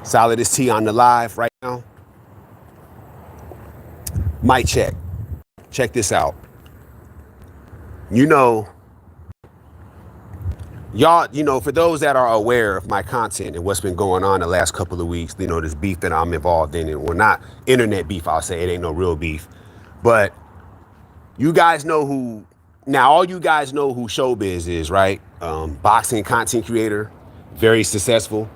Solidus-T on the live right now. Mic check. Check this out. You know, y'all, for those that are aware of my content and what's been going on the last couple of weeks, this beef that I'm involved in, and well, not internet beef, I'll say. It ain't no real beef. But you guys know all you guys know who Showbiz is, right? Boxing content creator, very successful.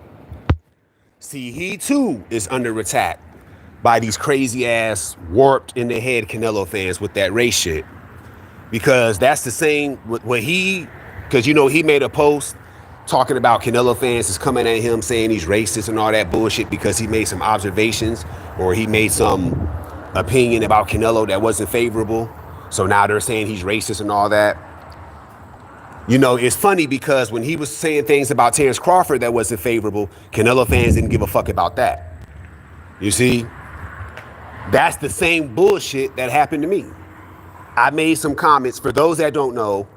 See, he too is under attack by these crazy ass, warped in the head Canelo fans with that race shit. Because that's the same because he made a post talking about Canelo fans is coming at him saying he's racist and all that bullshit because he made some observations or he made some opinion about Canelo that wasn't favorable. So now they're saying he's racist and all that. It's funny because when he was saying things about Terrence Crawford that wasn't favorable, Canelo fans didn't give a fuck about that. You see? That's the same bullshit that happened to me. I made some comments. For those that don't know,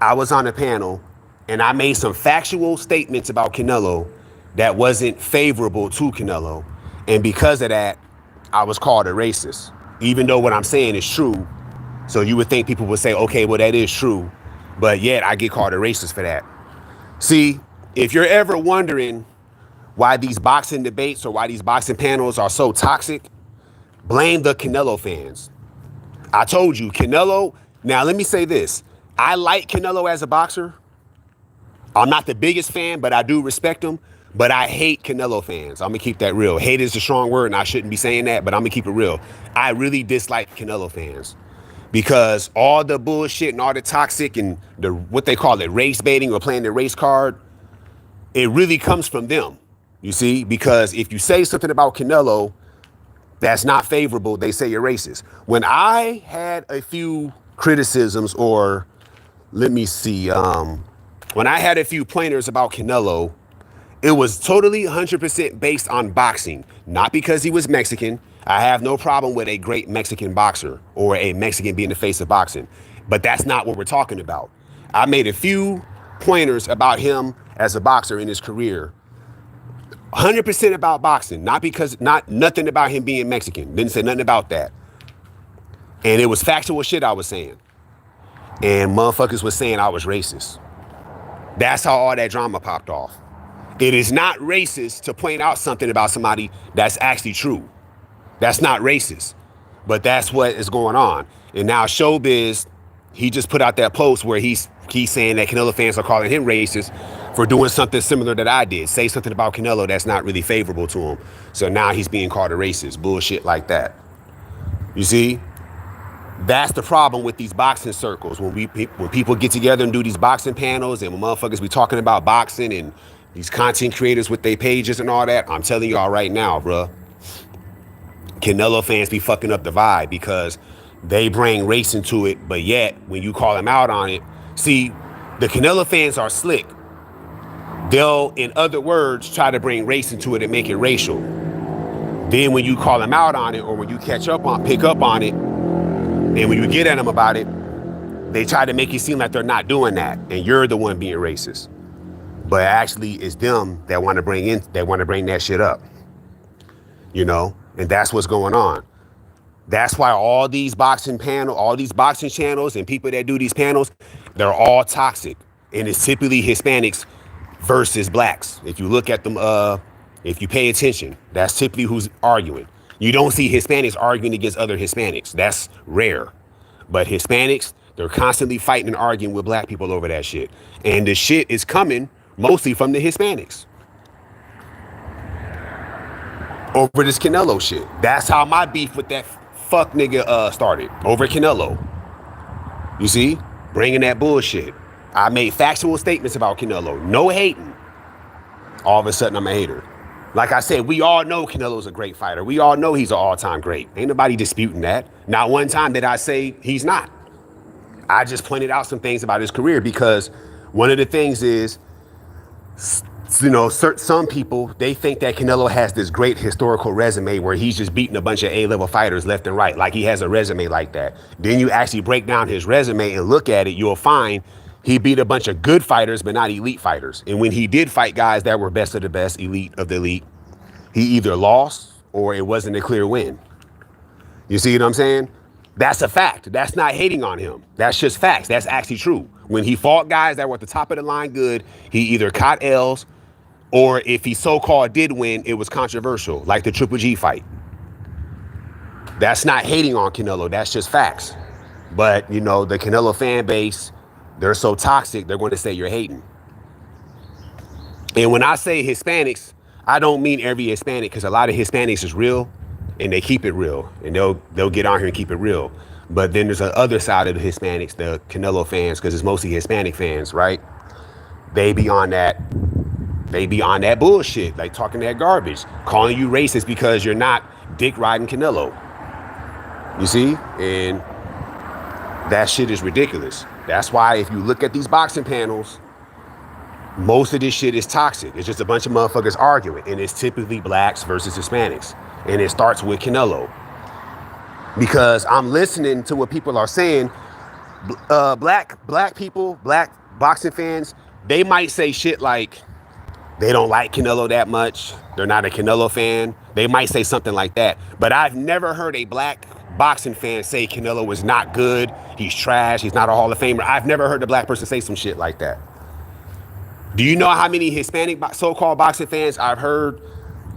I was on a panel and I made some factual statements about Canelo that wasn't favorable to Canelo. And because of that, I was called a racist, even though what I'm saying is true. So you would think people would say, okay, well, that is true. But yet I get called a racist for that. See, if you're ever wondering why these boxing debates or why these boxing panels are so toxic, blame the Canelo fans. I told you, Canelo. Now, let me say this. I like Canelo as a boxer. I'm not the biggest fan, but I do respect him. But I hate Canelo fans. I'm going to keep that real. Hate is a strong word, and I shouldn't be saying that, but I'm going to keep it real. I really dislike Canelo fans because all the bullshit and all the toxic and what they call it, race baiting or playing the race card, it really comes from them, you see? Because if you say something about Canelo that's not favorable, they say you're racist. When I had a few criticisms or, let me see, when I had a few pointers about Canelo, it was totally 100% based on boxing, not because he was Mexican. I have no problem with a great Mexican boxer or a Mexican being the face of boxing, but that's not what we're talking about. I made a few pointers about him as a boxer in his career. 100% about boxing, nothing about him being Mexican. Didn't say nothing about that. And it was factual shit I was saying. And motherfuckers was saying I was racist. That's how all that drama popped off. It is not racist to point out something about somebody that's actually true. That's not racist. But that's what is going on. And now Showbiz, he just put out that post where he's saying that Canelo fans are calling him racist for doing something similar that I did. Say something about Canelo that's not really favorable to him. So now he's being called a racist. Bullshit like that. You see? That's the problem with these boxing circles. When people get together and do these boxing panels and when motherfuckers be talking about boxing and these content creators with their pages and all that, I'm telling y'all right now, bruh, Canelo fans be fucking up the vibe because they bring race into it, but yet when you call them out on it, see, the Canelo fans are slick. They'll, in other words, try to bring race into it and make it racial. Then when you call them out on it or when you pick up on it, and when you get at them about it, they try to make it seem like they're not doing that and you're the one being racist. But actually it's them that want to bring that shit up. And that's what's going on. That's why all these boxing channels and people that do these panels, they're all toxic. And it's typically Hispanics versus blacks. If you look at them, if you pay attention, that's typically who's arguing. You don't see Hispanics arguing against other Hispanics. That's rare. But Hispanics, they're constantly fighting and arguing with black people over that shit. And the shit is coming mostly from the Hispanics. Over this Canelo shit. That's how my beef with that fuck nigga started. Over Canelo. You see? Bringing that bullshit. I made factual statements about Canelo. No hating. All of a sudden, I'm a hater. Like I said, we all know Canelo's a great fighter. We all know he's an all-time great. Ain't nobody disputing that. Not one time did I say he's not. I just pointed out some things about his career because one of the things is, some people, they think that Canelo has this great historical resume where he's just beating a bunch of A-level fighters left and right. Like he has a resume like that. Then you actually break down his resume and look at it, you'll find he beat a bunch of good fighters, but not elite fighters. And when he did fight guys that were best of the best, elite of the elite, He either lost or it wasn't a clear win. You see what I'm saying? That's a fact. That's not hating on him. That's just facts. That's actually true. When he fought guys that were at the top of the line good, he either caught L's or if he so-called did win, it was controversial, like the Triple G fight. That's not hating on Canelo. That's just facts. But, you know, the Canelo fan base, they're so toxic, they're going to say you're hating. And when I say Hispanics, I don't mean every Hispanic, because a lot of Hispanics is real and they keep it real, and they'll get on here and keep it real. But then there's the other side of the Hispanics, the Canelo fans, because it's mostly Hispanic fans, right? They be on that bullshit, like talking that garbage, calling you racist because you're not dick riding Canelo. You see? And that shit is ridiculous. That's why if you look at these boxing panels, most of this shit is toxic. It's just a bunch of motherfuckers arguing, and it's typically blacks versus Hispanics. And it starts with Canelo. Because I'm listening to what people are saying. Black people, black boxing fans, they might say shit like they don't like Canelo that much. They're not a Canelo fan. They might say something like that. But I've never heard a black boxing fan say Canelo is not good. He's trash. He's not a Hall of Famer. I've never heard a black person say some shit like that. Do you know how many Hispanic so-called boxing fans I've heard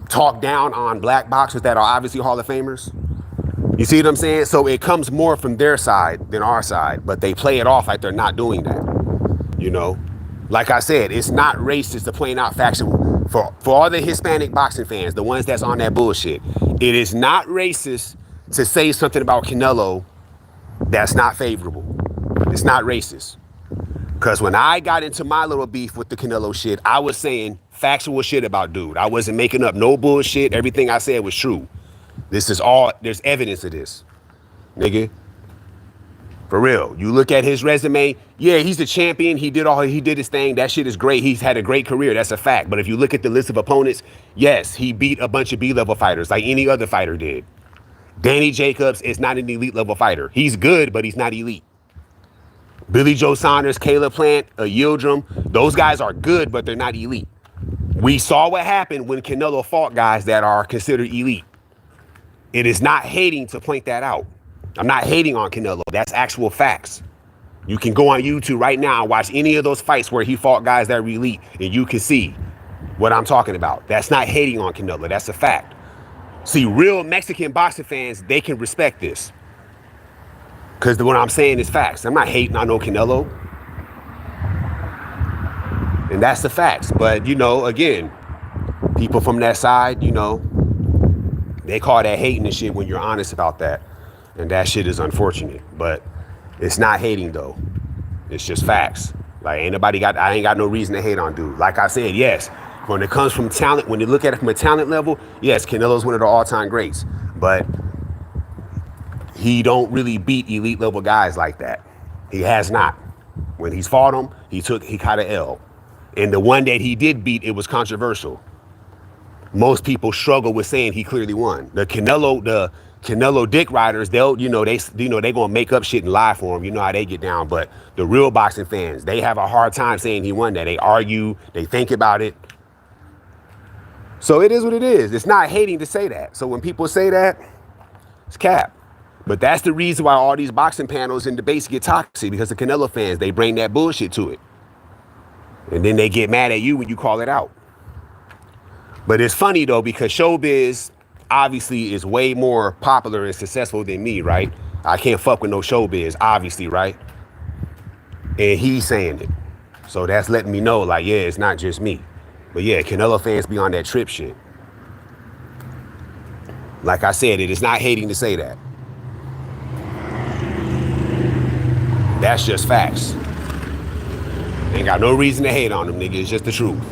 talk down on black boxers that are obviously Hall of Famers? You see what I'm saying? So it comes more from their side than our side, but they play it off like they're not doing that. You know? Like I said, it's not racist to point out faction for all the Hispanic boxing fans, the ones that's on that bullshit. It is not racist to say something about Canelo that's not favorable. It's not racist. Because when I got into my little beef with the Canelo shit, I was saying factual shit about dude. I wasn't making up no bullshit. Everything I said was true. This is all, there's evidence of this, nigga. For real. You look at his resume, yeah, he's the champion. He did his thing. That shit is great. He's had a great career. That's a fact. But if you look at the list of opponents, yes, he beat a bunch of B-level fighters like any other fighter did. Danny Jacobs is not an elite level fighter. He's good, but he's not elite. Billy Joe Saunders, Caleb Plant, Yildirim, those guys are good, but they're not elite. We saw what happened when Canelo fought guys that are considered elite. It is not hating to point that out. I'm not hating on Canelo. That's actual facts. You can go on YouTube right now and watch any of those fights where he fought guys that were elite, and you can see what I'm talking about. That's not hating on Canelo. That's a fact. See, real Mexican boxing fans, they can respect this. Because what I'm saying is facts. I'm not hating on no Canelo. And that's the facts. But, you know, again, people from that side, you know, they call that hating and shit when you're honest about that. And that shit is unfortunate. But it's not hating, though. It's just facts. Like, I ain't got no reason to hate on dude. Like I said, yes, when it comes from talent, when you look at it from a talent level, yes, Canelo's one of the all-time greats. But he don't really beat elite level guys like that. He has not. When he's fought them, he caught an L. And the one that he did beat, it was controversial. Most people struggle with saying he clearly won. The Canelo dick riders, they gonna make up shit and lie for him. You know how they get down. But the real boxing fans, they have a hard time saying he won that. They argue, they think about it. So it is what it is. It's not hating to say that. So when people say that, it's cap. But that's the reason why all these boxing panels and debates get toxic, because the Canelo fans, they bring that bullshit to it. And then they get mad at you when you call it out. But it's funny, though, because showbiz obviously is way more popular and successful than me, right? I can't fuck with no showbiz, obviously, right? And he's saying it. So that's letting me know, like, yeah, it's not just me. But yeah, Canelo fans be on that trip shit. Like I said, it is not hating to say that. That's just facts. Ain't got no reason to hate on them, nigga. It's just the truth.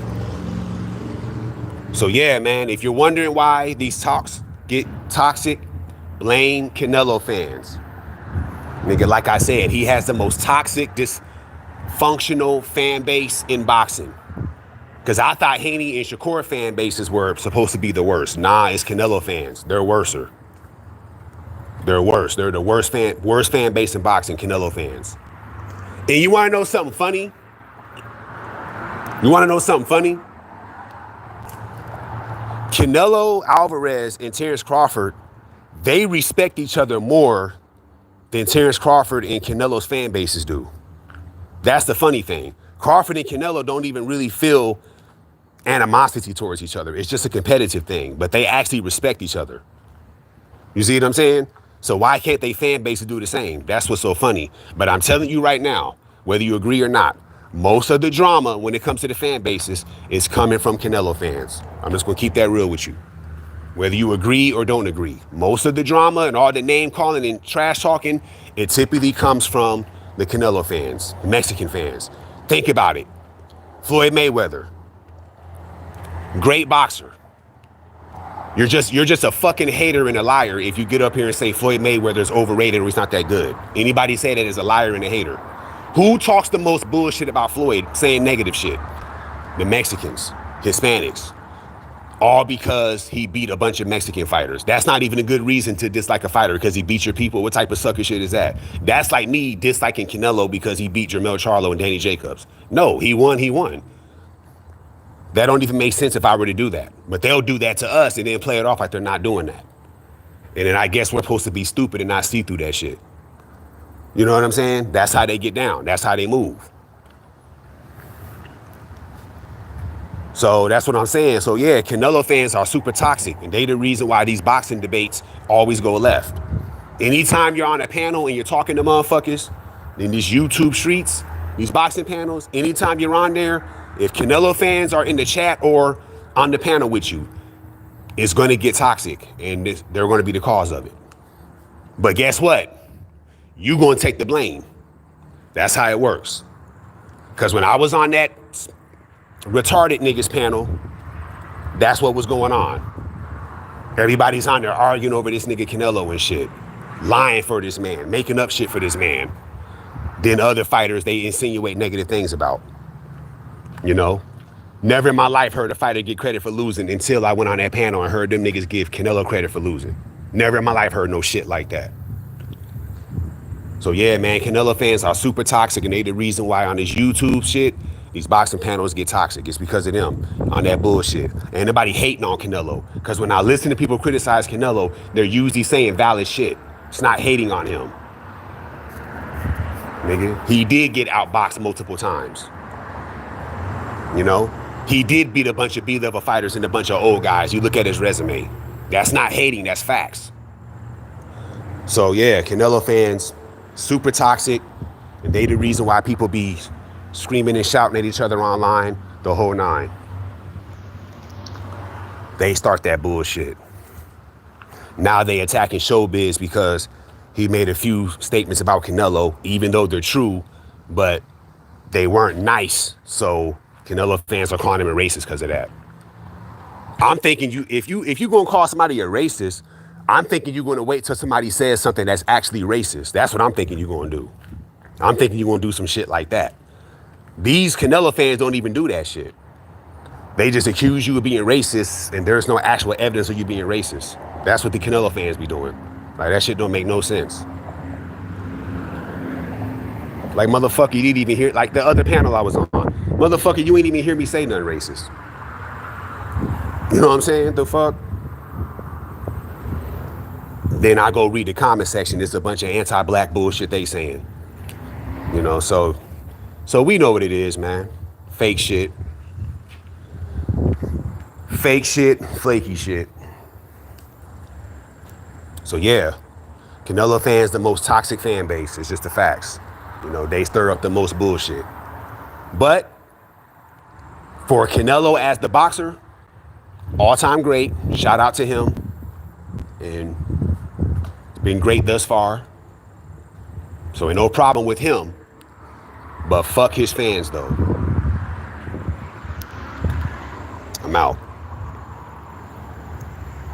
So yeah, man, if you're wondering why these talks get toxic, blame Canelo fans. Nigga, like I said, he has the most toxic, dysfunctional fan base in boxing. Because I thought Haney and Shakur fan bases were supposed to be the worst. Nah, it's Canelo fans. They're worser. They're worse. They're the worst fan base in boxing, Canelo fans. And you want to know something funny? Canelo Alvarez and Terrence Crawford, they respect each other more than Terrence Crawford and Canelo's fan bases do. That's the funny thing. Crawford and Canelo don't even really feel animosity towards each other. It's just a competitive thing, but they actually respect each other. You see what I'm saying? So why can't they fan bases do the same? That's what's so funny. But I'm telling you right now, whether you agree or not, most of the drama when it comes to the fan bases is coming from Canelo fans. I'm just going to keep that real with you. Whether you agree or don't agree, most of the drama and all the name calling and trash talking, it typically comes from the Canelo fans, Mexican fans. Think about it. Floyd Mayweather, great boxer. You're just a fucking hater and a liar if you get up here and say Floyd Mayweather's overrated or he's not that good. Anybody say that is a liar and a hater. Who talks the most bullshit about Floyd saying negative shit? The Mexicans, Hispanics. All because he beat a bunch of Mexican fighters. That's not even a good reason to dislike a fighter because he beat your people. What type of sucker shit is that? That's like me disliking Canelo because he beat Jermell Charlo and Danny Jacobs. No, he won. That don't even make sense if I were to do that. But they'll do that to us and then play it off like they're not doing that. And then I guess we're supposed to be stupid and not see through that shit. You know what I'm saying? That's how they get down. That's how they move. So that's what I'm saying. So yeah, Canelo fans are super toxic, and they the reason why these boxing debates always go left. Anytime you're on a panel and you're talking to motherfuckers in these YouTube streets, these boxing panels, anytime you're on there, if Canelo fans are in the chat or on the panel with you, it's going to get toxic, and they're going to be the cause of it. But guess what? You're going to take the blame. That's how it works. Because when I was on that retarded niggas panel, that's what was going on. Everybody's on there arguing over this nigga Canelo and shit, lying for this man, making up shit for this man. Then other fighters they insinuate negative things about. You know, never in my life heard a fighter get credit for losing until I went on that panel and heard them niggas give Canelo credit for losing. Never in my life heard no shit like that. So yeah, man, Canelo fans are super toxic, and they the reason why on this YouTube shit, these boxing panels get toxic. It's because of them on that bullshit. Ain't nobody hating on Canelo. Because when I listen to people criticize Canelo, they're usually saying valid shit. It's not hating on him. Nigga, he did get outboxed multiple times. You know, he did beat a bunch of B-level fighters and a bunch of old guys. You look at his resume. That's not hating, that's facts. So yeah, Canelo fans, super toxic. And they the reason why people be screaming and shouting at each other online, the whole nine. They start that bullshit. Now they attacking showbiz because he made a few statements about Canelo, even though they're true, but they weren't nice. So Canelo fans are calling him a racist because of that. I'm thinking if you're gonna call somebody a racist, I'm thinking you're gonna wait till somebody says something that's actually racist. That's what I'm thinking you're gonna do. I'm thinking you're gonna do some shit like that. These Canelo fans don't even do that shit. They just accuse you of being racist, and there's no actual evidence of you being racist. That's what the Canelo fans be doing. Like, that shit don't make no sense. Like, motherfucker, you didn't even hear, like the other panel I was on. Motherfucker, you ain't even hear me say nothing racist. You know what I'm saying? The fuck? Then I go read the comment section. There's a bunch of anti-black bullshit they saying. You know, so we know what it is, man. Fake shit. Fake shit, flaky shit. So yeah, Canelo fans, the most toxic fan base. It's just the facts. You know, they stir up the most bullshit. But for Canelo as the boxer, all-time great. Shout out to him. And it's been great thus far. So ain't no problem with him. But fuck his fans, though. I'm out.